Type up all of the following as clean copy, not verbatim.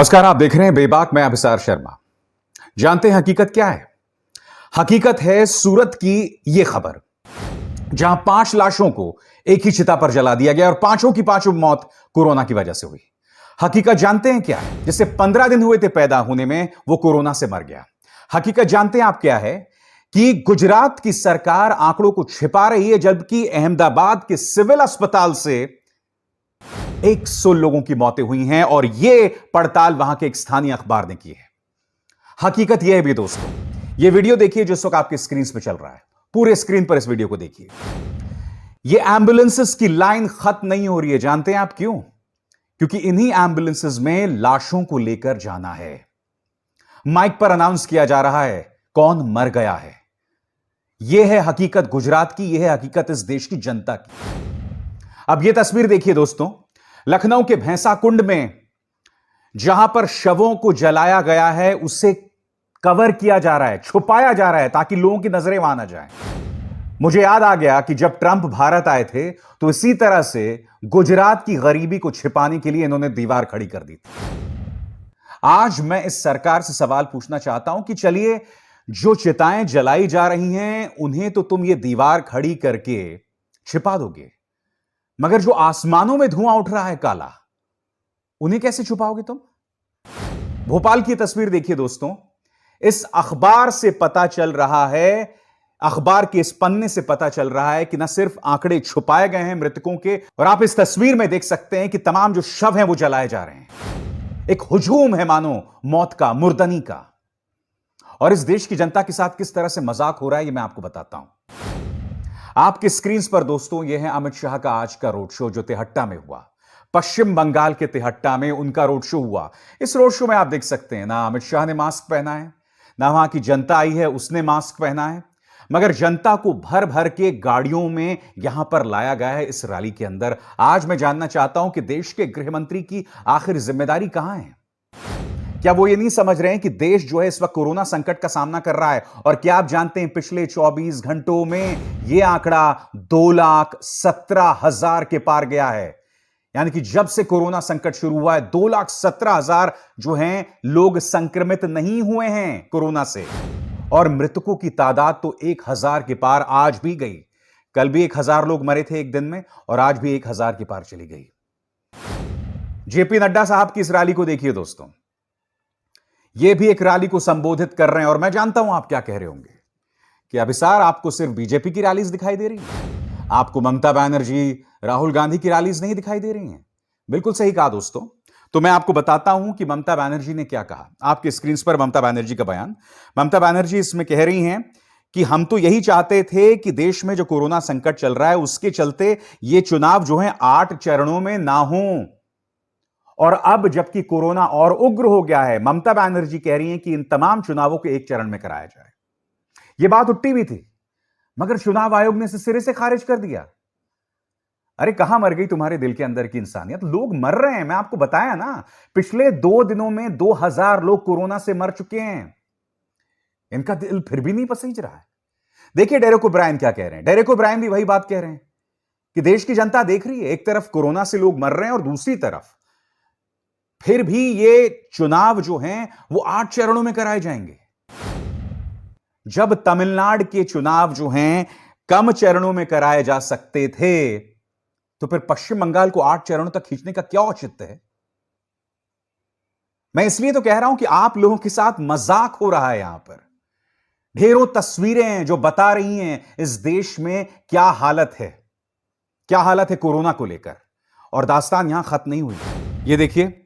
नमस्कार, आप देख रहे हैं बेबाक। मैं अभिसार शर्मा। जानते हैं हकीकत क्या है? हकीकत है सूरत की यह खबर, जहां 5 लाशों को एक ही चिता पर जला दिया गया और पांचों की पांचों मौत कोरोना की वजह से हुई। हकीकत जानते हैं क्या है? जिससे 15 दिन हुए थे पैदा होने में, वो कोरोना से मर गया। हकीकत जानते हैं आप क्या है? कि गुजरात की सरकार आंकड़ों को छिपा रही है, जबकि अहमदाबाद के सिविल अस्पताल से 100 लोगों की मौतें हुई हैं और यह पड़ताल वहां के एक स्थानीय अखबार ने की है। हकीकत यह है भी दोस्तों, यह वीडियो देखिए जो इस वक्त आपके स्क्रीन पर चल रहा है। पूरे स्क्रीन पर इस वीडियो को देखिए। यह एम्बुलेंसेस की लाइन खत्म नहीं हो रही है। जानते हैं आप क्यों? क्योंकि इन्हीं एम्बुलेंसेस में लाशों को लेकर जाना है। माइक पर अनाउंस किया जा रहा है कौन मर गया है। यह है हकीकत गुजरात की, यह है हकीकत इस देश की जनता की। अब यह तस्वीर देखिए दोस्तों, लखनऊ के भैंसा कुंड में जहां पर शवों को जलाया गया है, उसे कवर किया जा रहा है, छुपाया जा रहा है ताकि लोगों की नजरें वहां ना जाएं। मुझे याद आ गया कि जब ट्रंप भारत आए थे तो इसी तरह से गुजरात की गरीबी को छिपाने के लिए इन्होंने दीवार खड़ी कर दी थी। आज मैं इस सरकार से सवाल पूछना चाहता हूं कि चलिए, जो चिताएं जलाई जा रही हैं उन्हें तो तुम ये दीवार खड़ी करके छिपा दोगे, मगर जो आसमानों में धुआं उठ रहा है काला, उन्हें कैसे छुपाओगे तुम? भोपाल की तस्वीर देखिए दोस्तों। इस अखबार से पता चल रहा है, अखबार के इस पन्ने से पता चल रहा है कि न सिर्फ आंकड़े छुपाए गए हैं मृतकों के, और आप इस तस्वीर में देख सकते हैं कि तमाम जो शव हैं वो जलाए जा रहे हैं। एक हुजूम है मानो मौत का, मुर्दनी का। और इस देश की जनता के साथ किस तरह से मजाक हो रहा है, यह मैं आपको बताता हूं। आपके स्क्रीन पर दोस्तों यह है अमित शाह का आज का रोड शो जो तिहट्टा में हुआ। पश्चिम बंगाल के तिहट्टा में उनका रोड शो हुआ। इस रोड शो में आप देख सकते हैं ना अमित शाह ने मास्क पहना है, ना वहां की जनता आई है उसने मास्क पहना है, मगर जनता को भर भर के गाड़ियों में यहां पर लाया गया है इस रैली के अंदर। आज मैं जानना चाहता हूं कि देश के गृह मंत्री की आखिर जिम्मेदारी कहां है? क्या वो ये नहीं समझ रहे हैं कि देश जो है इस वक्त कोरोना संकट का सामना कर रहा है? और क्या आप जानते हैं पिछले 24 घंटों में यह आंकड़ा 2,17,000 के पार गया है। यानी कि जब से कोरोना संकट शुरू हुआ है 2,17,000 जो हैं लोग संक्रमित नहीं हुए हैं कोरोना से, और मृतकों की तादाद तो 1,000 के पार आज भी गई। कल भी 1,000 लोग मरे थे एक दिन में, और आज भी 1,000 के पार चली गई। जेपी नड्डा साहब की इस रैली को देखिए दोस्तों, ये भी एक रैली को संबोधित कर रहे हैं। और मैं जानता हूं आप क्या कह रहे होंगे कि अभिसार आपको सिर्फ बीजेपी की रैलीज दिखाई दे रही है, आपको ममता बनर्जी, राहुल गांधी की रैलीज नहीं दिखाई दे रही हैं। बिल्कुल सही कहा दोस्तों। तो मैं आपको बताता हूं कि ममता बनर्जी ने क्या कहा। आपके स्क्रीन पर ममता बनर्जी का बयान। ममता बनर्जी इसमें कह रही हैं कि हम तो यही चाहते थे कि देश में जो कोरोना संकट चल रहा है उसके चलते ये चुनाव जो है 8 चरणों में ना हो, और अब जबकि कोरोना और उग्र हो गया है, ममता बनर्जी कह रही हैं कि इन तमाम चुनावों को एक चरण में कराया जाए। यह बात उठती भी थी, मगर चुनाव आयोग ने इसे सिरे से खारिज कर दिया। अरे कहां मर गई तुम्हारे दिल के अंदर की इंसानियत? लोग मर रहे हैं, मैं आपको बताया ना, पिछले 2 दिनों में 2,000 लोग कोरोना से मर चुके हैं। इनका दिल फिर भी नहीं पसीज रहा है। देखिए डेरेक ओब्रायन क्या कह रहे हैं। डेरेक ओब्रायन भी वही बात कह रहे हैं कि देश की जनता देख रही है, एक तरफ कोरोना से लोग मर रहे हैं और दूसरी तरफ फिर भी ये चुनाव जो हैं वो 8 चरणों में कराए जाएंगे। जब तमिलनाडु के चुनाव जो हैं कम चरणों में कराए जा सकते थे, तो फिर पश्चिम बंगाल को 8 चरणों तक खींचने का क्या औचित्य है? मैं इसलिए तो कह रहा हूं कि आप लोगों के साथ मजाक हो रहा है। यहां पर ढेरों तस्वीरें हैं जो बता रही हैं इस देश में क्या हालत है, क्या हालत है कोरोना को लेकर, और दास्तान यहां खत्म नहीं हुई। ये देखिए,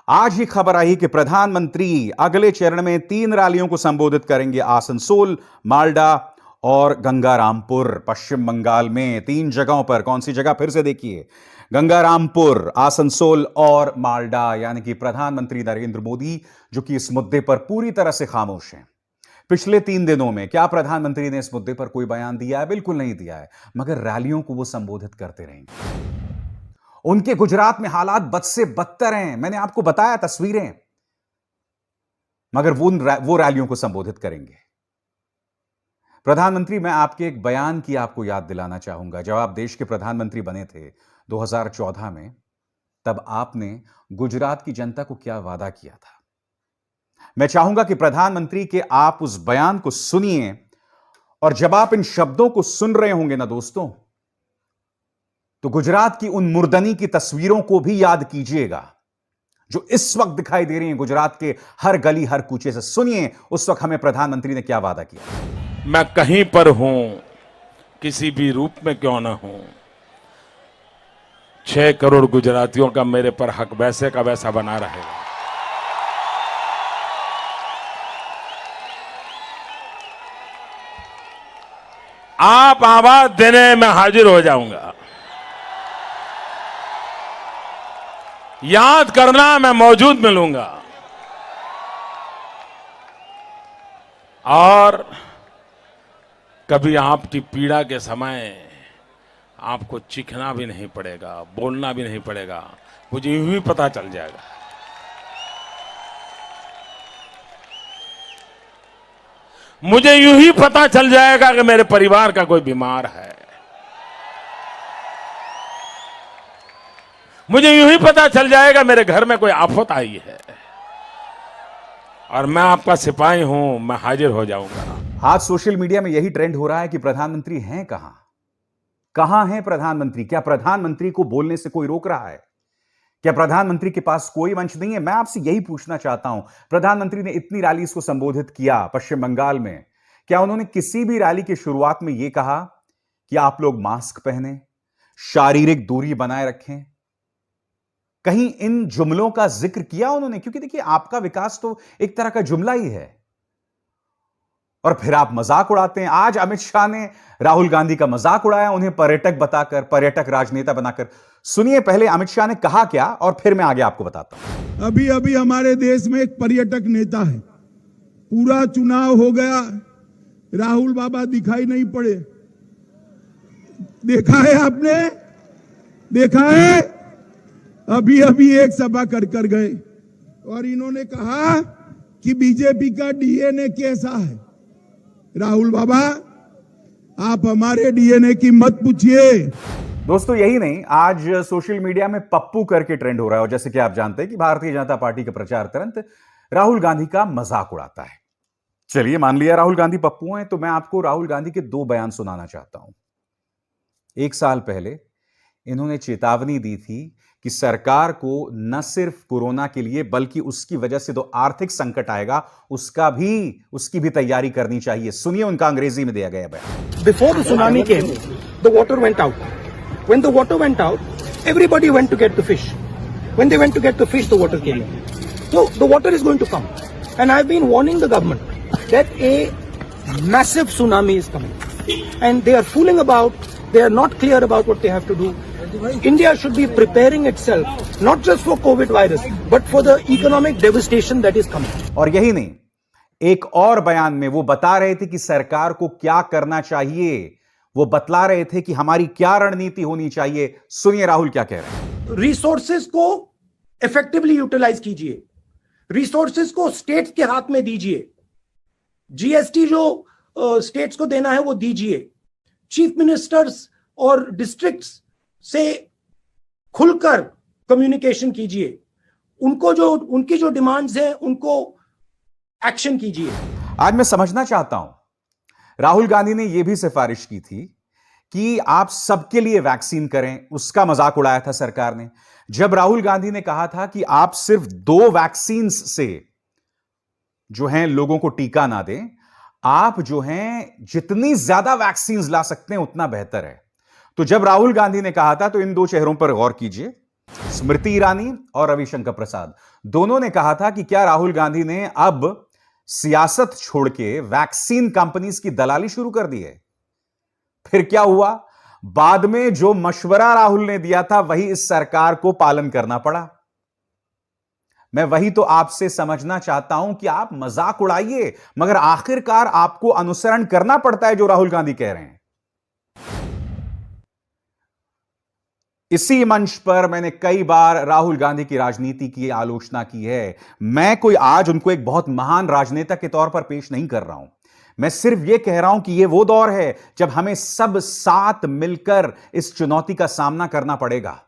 आज ही खबर आई कि प्रधानमंत्री अगले चरण में 3 रैलियों को संबोधित करेंगे। आसनसोल, मालडा और गंगारामपुर। पश्चिम बंगाल में 3 जगहों पर। कौन सी जगह फिर से देखिए? गंगारामपुर, आसनसोल और मालडा। यानी कि प्रधानमंत्री नरेंद्र मोदी जो कि इस मुद्दे पर पूरी तरह से खामोश हैं। पिछले 3 दिनों में क्या प्रधानमंत्री ने इस मुद्दे पर कोई बयान दिया है? बिल्कुल नहीं दिया है, मगर रैलियों को वो संबोधित करते रहेंगे। उनके गुजरात में हालात बद से बदतर हैं, मैंने आपको बताया तस्वीरें, मगर वो रैलियों को संबोधित करेंगे। प्रधानमंत्री, मैं आपके एक बयान की आपको याद दिलाना चाहूंगा। जब आप देश के प्रधानमंत्री बने थे 2014 में, तब आपने गुजरात की जनता को क्या वादा किया था। मैं चाहूंगा कि प्रधानमंत्री के आप उस बयान को सुनिए, और जब आप इन शब्दों को सुन रहे होंगे ना दोस्तों, तो गुजरात की उन मुर्दनी की तस्वीरों को भी याद कीजिएगा जो इस वक्त दिखाई दे रही हैं गुजरात के हर गली हर कूचे से। सुनिए उस वक्त हमें प्रधानमंत्री ने क्या वादा किया। मैं कहीं पर हूं, किसी भी रूप में क्यों ना हूं, 6 करोड़ गुजरातियों का मेरे पर हक वैसे का वैसा बना रहेगा। आप आवाज देने में हाजिर हो जाऊंगा, याद करना मैं मौजूद मिलूंगा, और कभी आपकी पीड़ा के समय आपको चीखना भी नहीं पड़ेगा, बोलना भी नहीं पड़ेगा, मुझे यूं ही पता चल जाएगा। मुझे यूं ही पता चल जाएगा कि मेरे परिवार का कोई बीमार है। मुझे यूं ही पता चल जाएगा मेरे घर में कोई आफत आई है, और मैं आपका सिपाही हूं, मैं हाजिर हो जाऊंगा। आज सोशल मीडिया में यही ट्रेंड हो रहा है कि प्रधानमंत्री हैं कहां, कहां हैं प्रधानमंत्री। क्या प्रधानमंत्री को बोलने से कोई रोक रहा है? क्या प्रधानमंत्री के पास कोई मंच नहीं है? मैं आपसे यही पूछना चाहता हूं। प्रधानमंत्री ने इतनी रैलीज को संबोधित किया पश्चिम बंगाल में, क्या उन्होंने किसी भी रैली की शुरुआत में यह कहा कि आप लोग मास्क पहने, शारीरिक दूरी बनाए रखें? कहीं इन जुमलों का जिक्र किया उन्होंने? क्योंकि देखिए, आपका विकास तो एक तरह का जुमला ही है, और फिर आप मजाक उड़ाते हैं। आज अमित शाह ने राहुल गांधी का मजाक उड़ाया, उन्हें पर्यटक बताकर, पर्यटक राजनेता बनाकर। सुनिए पहले अमित शाह ने कहा क्या, और फिर मैं आगे आपको बताता हूं। अभी अभी हमारे देश में एक पर्यटक नेता है, पूरा चुनाव हो गया, राहुल बाबा दिखाई नहीं पड़े। देखा है आपने? देखा है? अभी अभी एक सभा कर गए, और इन्होंने कहा कि बीजेपी का डीएनए कैसा है। राहुल बाबा, आप हमारे डीएनए की मत पूछिए। दोस्तों यही नहीं, आज सोशल मीडिया में पप्पू करके ट्रेंड हो रहा है, और जैसे कि आप जानते हैं कि भारतीय जनता पार्टी का प्रचार तुरंत राहुल गांधी का मजाक उड़ाता है। चलिए, मान लिया राहुल गांधी पप्पू हैं, तो मैं आपको राहुल गांधी के 2 बयान सुनाना चाहता हूं। 1 साल पहले इन्होंने चेतावनी दी थी कि सरकार को न सिर्फ कोरोना के लिए बल्कि उसकी वजह से जो आर्थिक संकट आएगा उसकी भी तैयारी करनी चाहिए। सुनिए उनका अंग्रेजी में दिया गया बयान। Before the tsunami came, the water went out. When the water went out, everybody went to get the fish. When they went to get the fish, the water came in. So the water is going to come. And I've been warning the government that a massive tsunami is coming. And they are fooling about, they are not clear about what they have to do. India should be preparing itself, not just for COVID virus, but for the economic devastation that is coming. और यही नहीं, एक और बयान में वो बता रहे थे कि सरकार को क्या करना चाहिए, वो बतला रहे थे कि हमारी क्या रणनीति होनी चाहिए। सुनिए राहुल क्या कह रहे हैं। रिसोर्सेज को इफेक्टिवली यूटिलाइज कीजिए, रिसोर्सेज को स्टेट्स के हाथ में दीजिए, जीएसटी जो स्टेट्स को देना है वो दीजिए, चीफ मिनिस्टर्स और डिस्ट्रिक्ट्स से खुलकर कम्युनिकेशन कीजिए, उनकी जो डिमांड्स हैं उनको एक्शन कीजिए। आज मैं समझना चाहता हूं, राहुल गांधी ने यह भी सिफारिश की थी कि आप सबके लिए वैक्सीन करें, उसका मजाक उड़ाया था सरकार ने। जब राहुल गांधी ने कहा था कि आप सिर्फ 2 वैक्सीन से जो हैं लोगों को टीका ना दें, आप जो हैं जितनी ज्यादा वैक्सीन ला सकते हैं उतना बेहतर है। तो जब राहुल गांधी ने कहा था, तो इन 2 चेहरों पर गौर कीजिए, स्मृति ईरानी और रविशंकर प्रसाद, दोनों ने कहा था कि क्या राहुल गांधी ने अब सियासत छोड़ के वैक्सीन कंपनीज की दलाली शुरू कर दी है। फिर क्या हुआ? बाद में जो मशवरा राहुल ने दिया था वही इस सरकार को पालन करना पड़ा। मैं वही तो आपसे समझना चाहता हूं कि आप मजाक उड़ाइए, मगर आखिरकार आपको अनुसरण करना पड़ता है जो राहुल गांधी कह रहे हैं। इसी मंच पर मैंने कई बार राहुल गांधी की राजनीति की आलोचना की है। मैं कोई आज उनको एक बहुत महान राजनेता के तौर पर पेश नहीं कर रहा हूं, मैं सिर्फ यह कह रहा हूं कि यह वो दौर है जब हमें सब साथ मिलकर इस चुनौती का सामना करना पड़ेगा।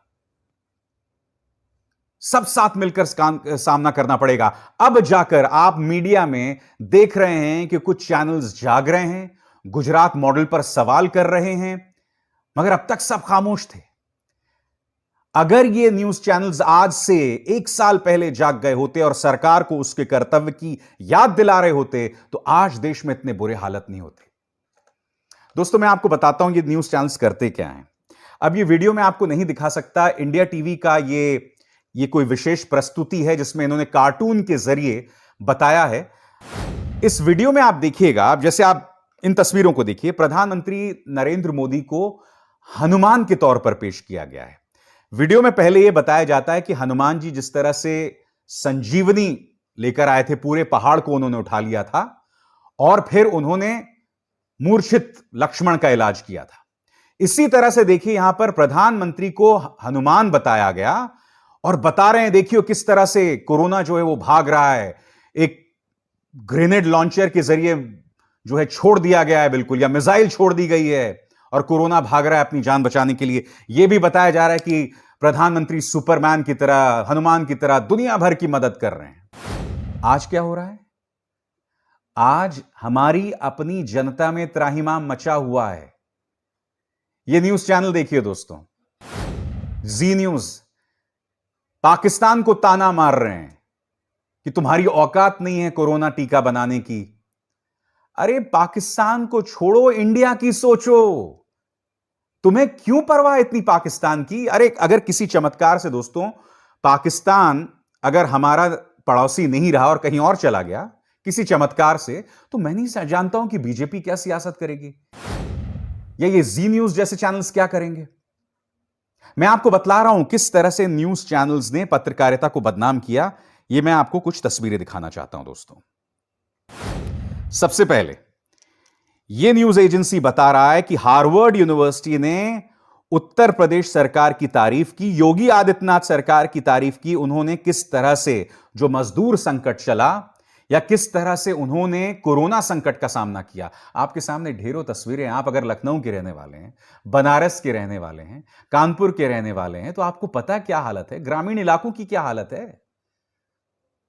सब साथ मिलकर सामना करना पड़ेगा। अब जाकर आप मीडिया में देख रहे हैं कि कुछ चैनल्स जाग रहे हैं, गुजरात मॉडल पर सवाल कर रहे हैं, मगर अब तक सब खामोश थे। अगर ये न्यूज चैनल्स आज से 1 साल पहले जाग गए होते और सरकार को उसके कर्तव्य की याद दिला रहे होते तो आज देश में इतने बुरे हालत नहीं होते। दोस्तों, मैं आपको बताता हूं ये न्यूज चैनल्स करते क्या हैं। अब ये वीडियो मैं आपको नहीं दिखा सकता, इंडिया टीवी का ये कोई विशेष प्रस्तुति है जिसमें इन्होंने कार्टून के जरिए बताया है। इस वीडियो में आप देखिएगा, जैसे आप इन तस्वीरों को देखिए, प्रधानमंत्री नरेंद्र मोदी को हनुमान के तौर पर पेश किया गया है। वीडियो में पहले यह बताया जाता है कि हनुमान जी जिस तरह से संजीवनी लेकर आए थे, पूरे पहाड़ को उन्होंने उठा लिया था और फिर उन्होंने मूर्छित लक्ष्मण का इलाज किया था। इसी तरह से देखिए यहां पर प्रधानमंत्री को हनुमान बताया गया और बता रहे हैं, देखिए किस तरह से कोरोना जो है वो भाग रहा है। एक ग्रेनेड लॉन्चर के जरिए जो है छोड़ दिया गया है बिल्कुल, या मिसाइल छोड़ दी गई है और कोरोना भाग रहा है अपनी जान बचाने के लिए। यह भी बताया जा रहा है कि प्रधानमंत्री सुपरमैन की तरह, हनुमान की तरह दुनिया भर की मदद कर रहे हैं। आज क्या हो रहा है? आज हमारी अपनी जनता में त्राहिमाम मचा हुआ है। यह न्यूज चैनल देखिए दोस्तों, जी न्यूज पाकिस्तान को ताना मार रहे हैं कि तुम्हारी औकात नहीं है कोरोना टीका बनाने की। अरे पाकिस्तान को छोड़ो, इंडिया की सोचो। तुम्हें क्यों परवाह इतनी पाकिस्तान की? अरे अगर किसी चमत्कार से दोस्तों पाकिस्तान अगर हमारा पड़ोसी नहीं रहा और कहीं और चला गया किसी चमत्कार से, तो मैं नहीं जानता हूं कि बीजेपी क्या सियासत करेगी या ये जी न्यूज जैसे चैनल्स क्या करेंगे। मैं आपको बतला रहा हूं किस तरह से न्यूज चैनल्स ने पत्रकारिता को बदनाम किया। ये मैं आपको कुछ तस्वीरें दिखाना चाहता हूं दोस्तों। सबसे पहले यह न्यूज एजेंसी बता रहा है कि हार्वर्ड यूनिवर्सिटी ने उत्तर प्रदेश सरकार की तारीफ की, योगी आदित्यनाथ सरकार की तारीफ की। उन्होंने किस तरह से जो मजदूर संकट चला या किस तरह से उन्होंने कोरोना संकट का सामना किया। आपके सामने ढेरों तस्वीरें। आप अगर लखनऊ के रहने वाले हैं, बनारस के रहने वाले हैं, कानपुर के रहने वाले हैं, तो आपको पता है क्या हालत है, ग्रामीण इलाकों की क्या हालत है।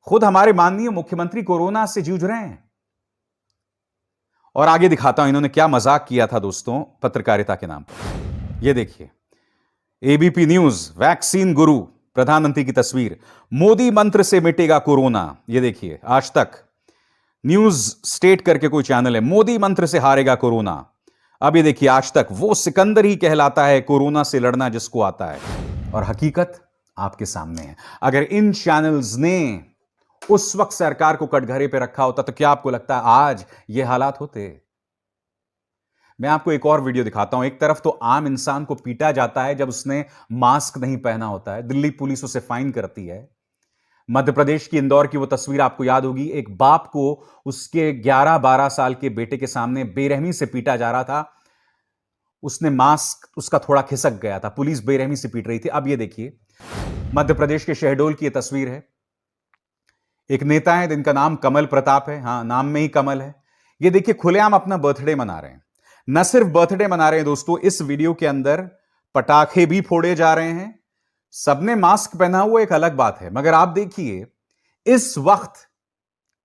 खुद हमारे माननीय मुख्यमंत्री कोरोना से जूझ रहे हैं। और आगे दिखाता हूं इन्होंने क्या मजाक किया था दोस्तों पत्रकारिता के नाम पर। यह देखिए, एबीपी न्यूज, वैक्सीन गुरु, प्रधानमंत्री की तस्वीर, मोदी मंत्र से मिटेगा कोरोना। यह देखिए, आज तक न्यूज स्टेट करके कोई चैनल है, मोदी मंत्र से हारेगा कोरोना। अब ये देखिए, आज तक, वो सिकंदर ही कहलाता है, कोरोना से लड़ना जिसको आता है। और हकीकत आपके सामने है। अगर इन चैनल्स ने उस वक्त सरकार को कटघरे पे रखा होता तो क्या आपको लगता है आज ये हालात होते? मैं आपको एक और वीडियो दिखाता हूं। एक तरफ तो आम इंसान को पीटा जाता है जब उसने मास्क नहीं पहना होता है, दिल्ली पुलिस उसे फाइन करती है। मध्य प्रदेश की इंदौर की वो तस्वीर आपको याद होगी, एक बाप को उसके 11-12 साल के बेटे के सामने बेरहमी से पीटा जा रहा था। उसने मास्क उसका थोड़ा खिसक गया था, पुलिस बेरहमी से पीट रही थी। अब ये देखिए, मध्य प्रदेश के शहडोल की यह तस्वीर है। एक नेता है जिनका नाम कमल प्रताप है, हां, नाम में ही कमल है। ये देखिए, खुलेआम अपना बर्थडे मना रहे हैं। न सिर्फ बर्थडे मना रहे हैं दोस्तों, इस वीडियो के अंदर पटाखे भी फोड़े जा रहे हैं। सबने मास्क पहना हुआ एक अलग बात है, मगर आप देखिए इस वक्त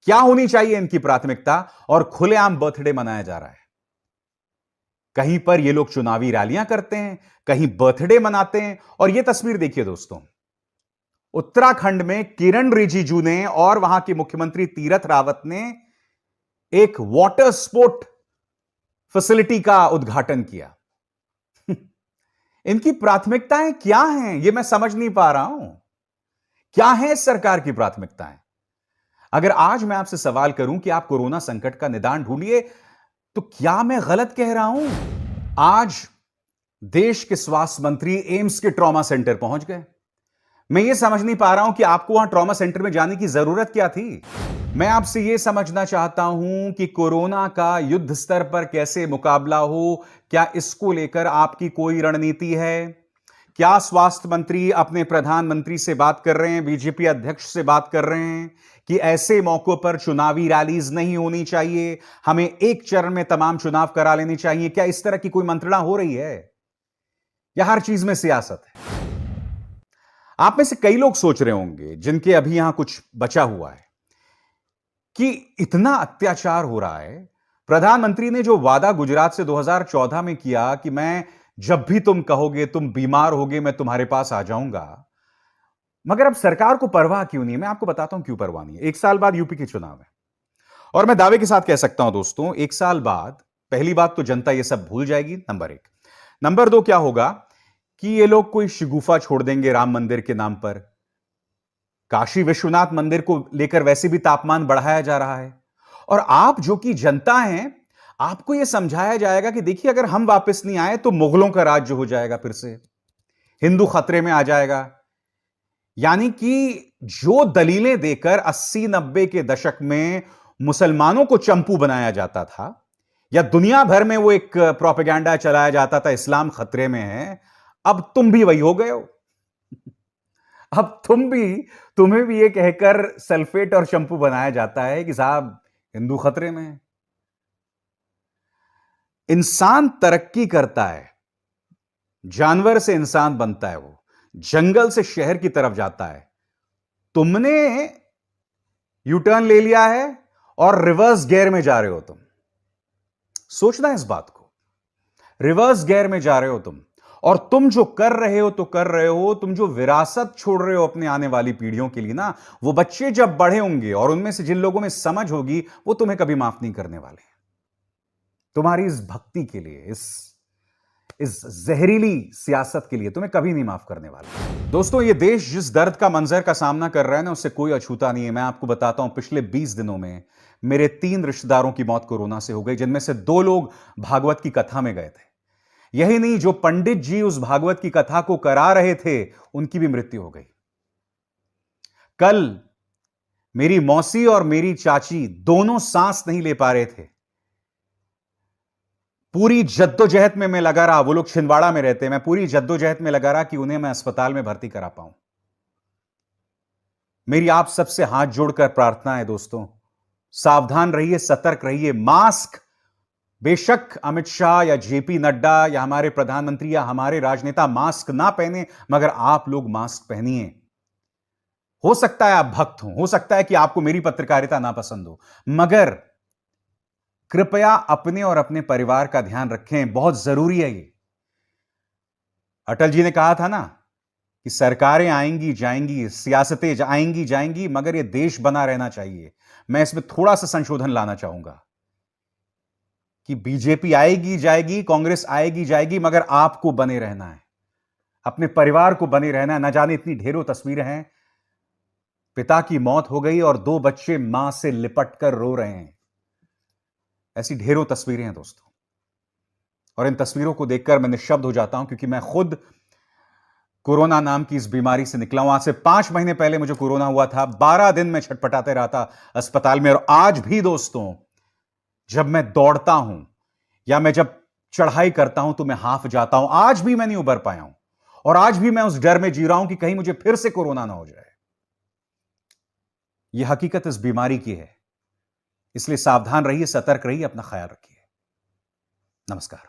क्या होनी चाहिए इनकी प्राथमिकता, और खुलेआम बर्थडे मनाया जा रहा है। कहीं पर ये लोग चुनावी रैलियां करते हैं, कहीं बर्थडे मनाते हैं। और यह तस्वीर देखिए दोस्तों, उत्तराखंड में किरण रिजिजू ने और वहां के मुख्यमंत्री तीरथ रावत ने एक वाटर स्पोर्ट फैसिलिटी का उद्घाटन किया। इनकी प्राथमिकताएं क्या हैं, यह मैं समझ नहीं पा रहा हूं। क्या है इस सरकार की प्राथमिकताएं? अगर आज मैं आपसे सवाल करूं कि आप कोरोना संकट का निदान ढूंढिए, तो क्या मैं गलत कह रहा हूं? आज देश के स्वास्थ्य मंत्री एम्स के ट्रॉमा सेंटर पहुंच गए। मैं यह समझ नहीं पा रहा हूं कि आपको वहां ट्रॉमा सेंटर में जाने की जरूरत क्या थी। मैं आपसे यह समझना चाहता हूं कि कोरोना का युद्ध स्तर पर कैसे मुकाबला हो, क्या इसको लेकर आपकी कोई रणनीति है? क्या स्वास्थ्य मंत्री अपने प्रधानमंत्री से बात कर रहे हैं, बीजेपी अध्यक्ष से बात कर रहे हैं कि ऐसे मौकों पर चुनावी रैलीज नहीं होनी चाहिए, हमें एक चरण में तमाम चुनाव करा लेने चाहिए? क्या इस तरह की कोई मंत्रणा हो रही है, या हर चीज में सियासत है? आप में से कई लोग सोच रहे होंगे, जिनके अभी यहां कुछ बचा हुआ है, कि इतना अत्याचार हो रहा है। प्रधानमंत्री ने जो वादा गुजरात से 2014 में किया कि मैं जब भी तुम कहोगे, तुम बीमार होगे, मैं तुम्हारे पास आ जाऊंगा, मगर अब सरकार को परवाह क्यों नहीं है? मैं आपको बताता हूं क्यों परवाह नहीं है। 1 साल बाद यूपी के चुनाव है और मैं दावे के साथ कह सकता हूं दोस्तों, 1 साल बाद पहली बात तो जनता ये सब भूल जाएगी, नंबर 1। नंबर 2 क्या होगा कि ये लोग कोई शिगुफा छोड़ देंगे राम मंदिर के नाम पर। काशी विश्वनाथ मंदिर को लेकर वैसे भी तापमान बढ़ाया जा रहा है और आप जो कि जनता हैं, आपको यह समझाया जाएगा कि देखिए, अगर हम वापस नहीं आए तो मुगलों का राज्य हो जाएगा, फिर से हिंदू खतरे में आ जाएगा। यानी कि जो दलीलें देकर 80-90 के दशक में मुसलमानों को चंपू बनाया जाता था, या दुनिया भर में वो एक प्रोपेगेंडा चलाया जाता था, इस्लाम खतरे में है, अब तुम भी वही हो गए हो। अब तुम्हें भी ये कहकर सल्फेट और शैम्पू बनाया जाता है कि साहब हिंदू खतरे में है। इंसान तरक्की करता है, जानवर से इंसान बनता है, वो जंगल से शहर की तरफ जाता है। तुमने यू टर्न ले लिया है और रिवर्स गियर में जा रहे हो तुम। सोचना इस बात को, रिवर्स गियर में जा रहे हो तुम। और तुम जो कर रहे हो तो कर रहे हो, तुम जो विरासत छोड़ रहे हो अपने आने वाली पीढ़ियों के लिए ना, वो बच्चे जब बड़े होंगे और उनमें से जिन लोगों में समझ होगी, वो तुम्हें कभी माफ नहीं करने वाले। तुम्हारी इस भक्ति के लिए, इस जहरीली सियासत के लिए तुम्हें कभी नहीं माफ करने वाले। दोस्तों, ये देश जिस दर्द का मंजर का सामना कर रहा है ना, उससे कोई अछूता नहीं है। मैं आपको बताता हूं, पिछले 20 दिनों में मेरे 3 रिश्तेदारों की मौत कोरोना से हो गई, जिनमें से 2 लोग भागवत की कथा में गए थे। यही नहीं, जो पंडित जी उस भागवत की कथा को करा रहे थे, उनकी भी मृत्यु हो गई। कल मेरी मौसी और मेरी चाची दोनों सांस नहीं ले पा रहे थे। पूरी जद्दोजहद में मैं लगा रहा, वो लोग छिंदवाड़ा में रहते हैं, मैं पूरी जद्दोजहद में लगा रहा कि उन्हें मैं अस्पताल में भर्ती करा पाऊं। मेरी आप सबसे हाथ जोड़कर प्रार्थना है दोस्तों, सावधान रहिए, सतर्क रहिए। मास्क बेशक अमित शाह या जेपी नड्डा या हमारे प्रधानमंत्री या हमारे राजनेता मास्क ना पहने, मगर आप लोग मास्क पहनिए। हो सकता है आप भक्त हो सकता है कि आपको मेरी पत्रकारिता ना पसंद हो, मगर कृपया अपने और अपने परिवार का ध्यान रखें, बहुत जरूरी है ये। अटल जी ने कहा था ना कि सरकारें आएंगी जाएंगी, सियासतें आएंगी जाएंगी, मगर ये देश बना रहना चाहिए। मैं इसमें थोड़ा सा संशोधन लाना चाहूंगा कि बीजेपी आएगी जाएगी, कांग्रेस आएगी जाएगी, मगर आपको बने रहना है, अपने परिवार को बने रहना है। न जाने इतनी ढेरों तस्वीरें हैं, पिता की मौत हो गई और 2 बच्चे मां से लिपट कर रो रहे हैं। ऐसी ढेरों तस्वीरें हैं दोस्तों, और इन तस्वीरों को देखकर मैं निःशब्द हो जाता हूं, क्योंकि मैं खुद कोरोना नाम की इस बीमारी से निकला हूं। आज से 5 महीने पहले मुझे कोरोना हुआ था। 12 दिन में छटपटाते रहा था अस्पताल में, और आज भी दोस्तों, जब मैं दौड़ता हूं या मैं जब चढ़ाई करता हूं तो मैं हाफ जाता हूं। आज भी मैं नहीं उबर पाया हूं, और आज भी मैं उस डर में जी रहा हूं कि कहीं मुझे फिर से कोरोना ना हो जाए। यह हकीकत इस बीमारी की है, इसलिए सावधान रहिए, सतर्क रहिए, अपना ख्याल रखिए। नमस्कार।